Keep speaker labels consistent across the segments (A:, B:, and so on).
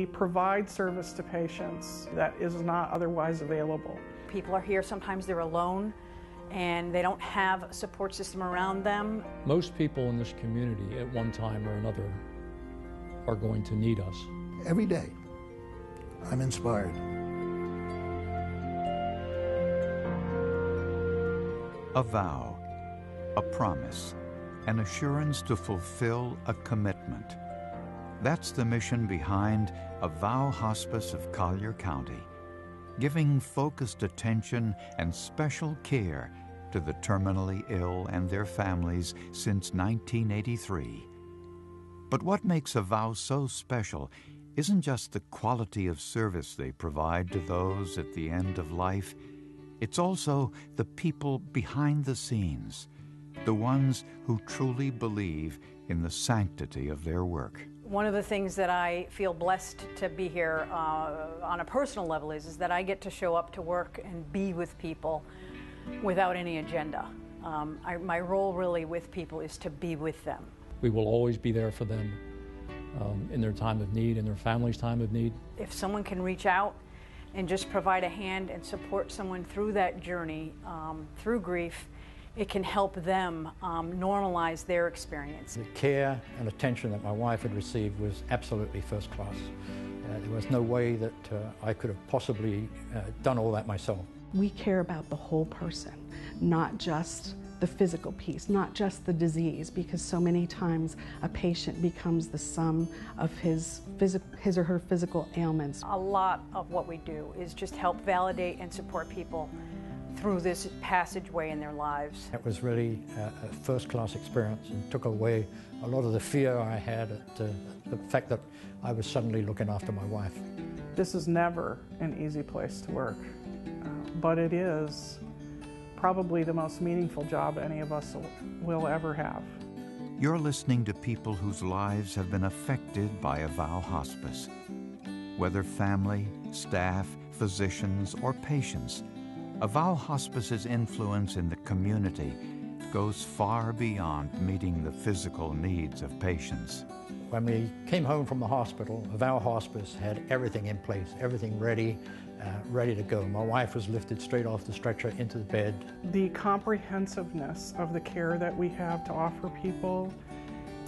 A: We provide service to patients that is not otherwise available.
B: People are here, sometimes they're alone, and they don't have a support system around them.
C: Most people in this community at one time or another are going to need us.
D: Every day, I'm inspired.
E: A vow, a promise, an assurance to fulfill a commitment. That's the mission behind Avow Hospice of Collier County, giving focused attention and special care to the terminally ill and their families since 1983. But what makes Avow so special isn't just the quality of service they provide to those at the end of life. It's also the people behind the scenes, the ones who truly believe in the sanctity of their work.
B: One of the things that I feel blessed to be here on a personal level is that I get to show up to work and be with people without any agenda. My role really with people is to be with them.
C: We will always be there for them in their time of need, in their family's time of need.
B: If someone can reach out and just provide a hand and support someone through that journey, through grief, it can help them normalize their experience.
F: The care and attention that my wife had received was absolutely first class. There was no way that I could have possibly done all that myself.
G: We care about the whole person, not just the physical piece, not just the disease, because so many times a patient becomes the sum of his or her physical ailments.
B: A lot of what we do is just help validate and support people through this passageway in their lives.
F: It was really a first-class experience and took away a lot of the fear I had at the fact that I was suddenly looking after my wife.
A: This is never an easy place to work, but it is probably the most meaningful job any of us will ever have.
E: You're listening to people whose lives have been affected by Avow Hospice. Whether family, staff, physicians, or patients, Avow Hospice's influence in the community goes far beyond meeting the physical needs of patients.
F: When we came home from the hospital, Avow Hospice had everything in place, everything ready to go. My wife was lifted straight off the stretcher into the bed.
A: The comprehensiveness of the care that we have to offer people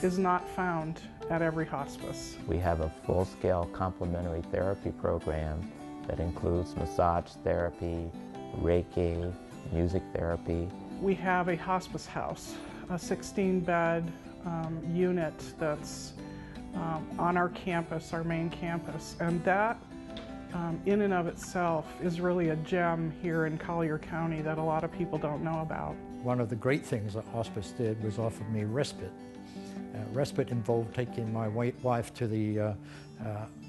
A: is not found at every hospice.
H: We have a full-scale complementary therapy program that includes massage therapy, Reiki, music therapy.
A: We have a hospice house, a 16-bed unit that's on our campus, our main campus, and that in and of itself is really a gem here in Collier County that a lot of people don't know about.
F: One of the great things that hospice did was offer me respite. Respite involved taking my wife to the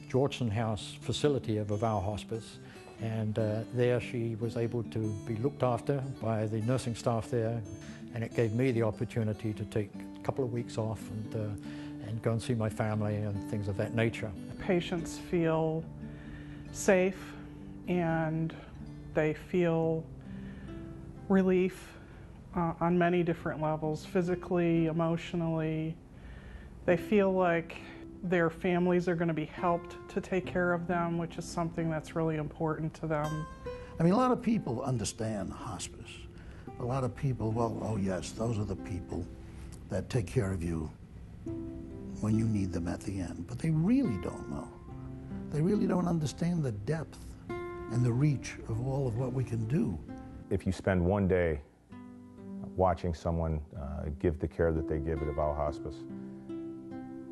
F: Georgeson House facility of Avow Hospice, and there she was able to be looked after by the nursing staff there, and it gave me the opportunity to take a couple of weeks off and go and see my family and things of that nature.
A: Patients feel safe and they feel relief on many different levels, physically, emotionally. They feel like their families are going to be helped to take care of them, which is something that's really important to them.
D: I mean, a lot of people understand hospice. A lot of people, well, oh yes, those are the people that take care of you when you need them at the end. But they really don't know. They really don't understand the depth and the reach of all of what we can do.
I: If you spend one day watching someone give the care that they give at Avow Hospice,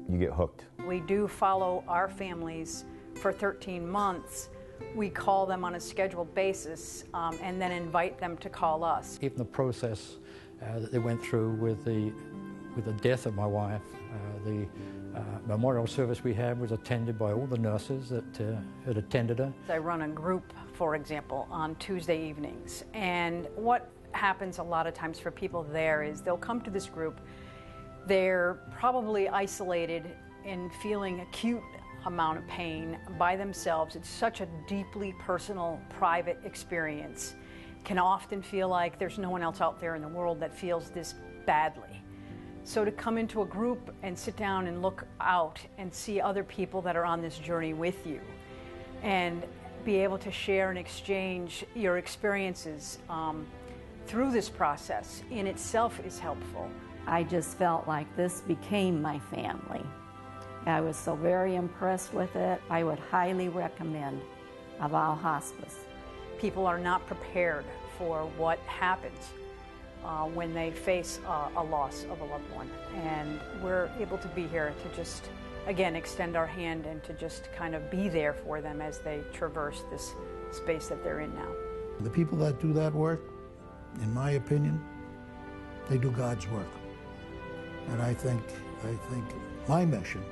I: you get hooked.
B: We do follow our families for 13 months. We call them on a scheduled basis and then invite them to call us.
F: Even the process that they went through with the death of my wife, the memorial service we had was attended by all the nurses that had attended her.
B: I run a group, for example, on Tuesday evenings, and what happens a lot of times for people there is they'll come to this group, they're probably isolated and feeling acute amount of pain by themselves. It's such a deeply personal, private experience. Can often feel like there's no one else out there in the world that feels this badly. So to come into a group and sit down and look out and see other people that are on this journey with you and be able to share and exchange your experiences through this process in itself is helpful.
J: I just felt like this became my family. I was so very impressed with it. I would highly recommend Avow Hospice.
B: People are not prepared for what happens when they face a loss of a loved one. And we're able to be here to just, again, extend our hand and to just kind of be there for them as they traverse this space that they're in now.
D: The people that do that work, in my opinion, they do God's work. And I think my mission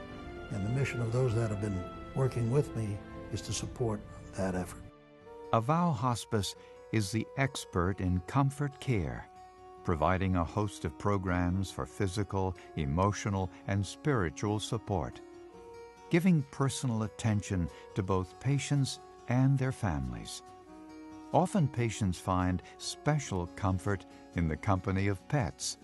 D: and the mission of those that have been working with me is to support that effort.
E: Avow Hospice is the expert in comfort care, providing a host of programs for physical, emotional, and spiritual support, giving personal attention to both patients and their families. Often patients find special comfort in the company of pets.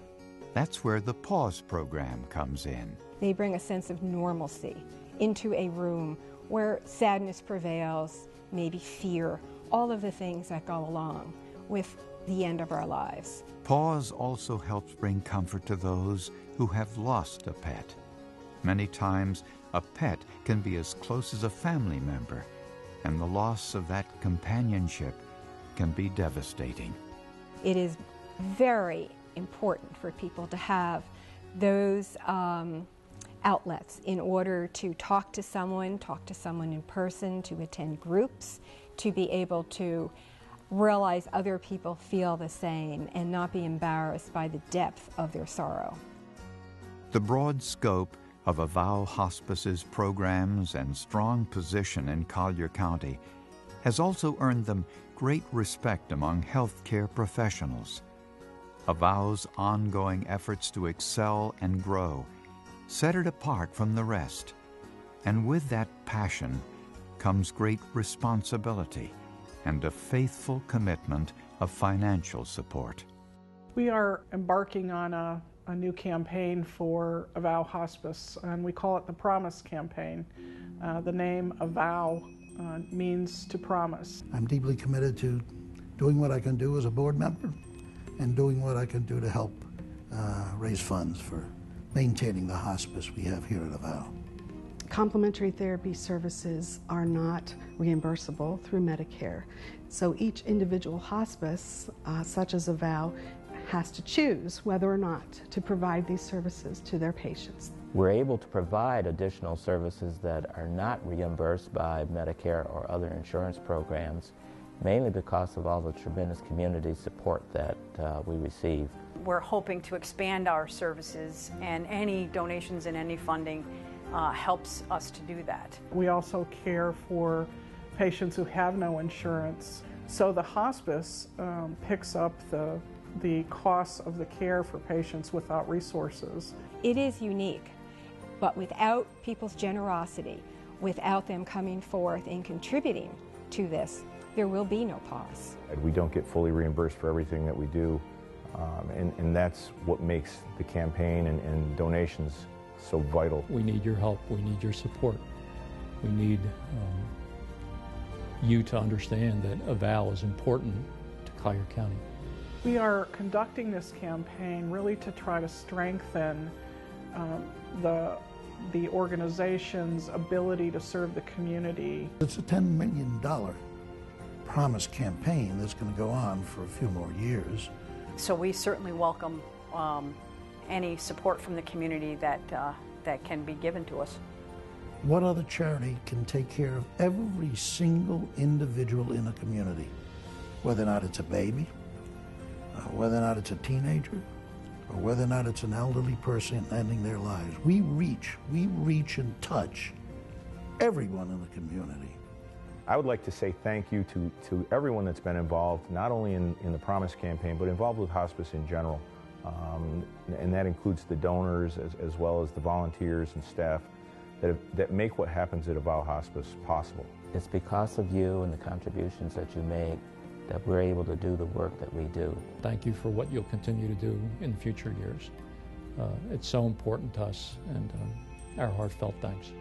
E: That's where the Pause program comes in.
K: They bring a sense of normalcy into a room where sadness prevails, maybe fear, all of the things that go along with the end of our lives.
E: Pause also helps bring comfort to those who have lost a pet. Many times, a pet can be as close as a family member, and the loss of that companionship can be devastating.
K: It is very important for people to have those outlets in order to talk to someone in person, to attend groups, to be able to realize other people feel the same and not be embarrassed by the depth of their sorrow.
E: The broad scope of Avow Hospice's programs and strong position in Collier County has also earned them great respect among healthcare professionals. Avow's ongoing efforts to excel and grow set it apart from the rest. And with that passion comes great responsibility and a faithful commitment of financial support.
A: We are embarking on a new campaign for Avow Hospice, and we call it the Promise Campaign. The name Avow means to promise.
D: I'm deeply committed to doing what I can do as a board member and doing what I can do to help raise funds for maintaining the hospice we have here at Avow.
G: Complementary therapy services are not reimbursable through Medicare. So each individual hospice, such as Avow, has to choose whether or not to provide these services to their patients.
H: We're able to provide additional services that are not reimbursed by Medicare or other insurance programs, mainly because of all the tremendous community support that we receive.
B: We're hoping to expand our services, and any donations and any funding helps us to do that.
A: We also care for patients who have no insurance. So the hospice picks up the costs of the care for patients without resources.
K: It is unique, but without people's generosity, without them coming forth and contributing to this, there will be no pause.
I: We don't get fully reimbursed for everything that we do, and that's what makes the campaign and donations so vital.
C: We need your help. We need your support. We need you to understand that Avow is important to Collier County.
A: We are conducting this campaign really to try to strengthen the organization's ability to serve the community.
D: It's a $10 million Promise campaign that's going to go on for a few more years.
B: So we certainly welcome any support from the community that can be given to us.
D: What other charity can take care of every single individual in a community, whether or not it's a baby, whether or not it's a teenager, or whether or not it's an elderly person ending their lives? We reach and touch everyone in the community.
I: I would like to say thank you to everyone that's been involved, not only in the Promise campaign, but involved with hospice in general. And that includes the donors as well as the volunteers and staff that make what happens at Avow Hospice possible.
H: It's because of you and the contributions that you make that we're able to do the work that we do.
C: Thank you for what you'll continue to do in future years. it's so important to us, and our heartfelt thanks.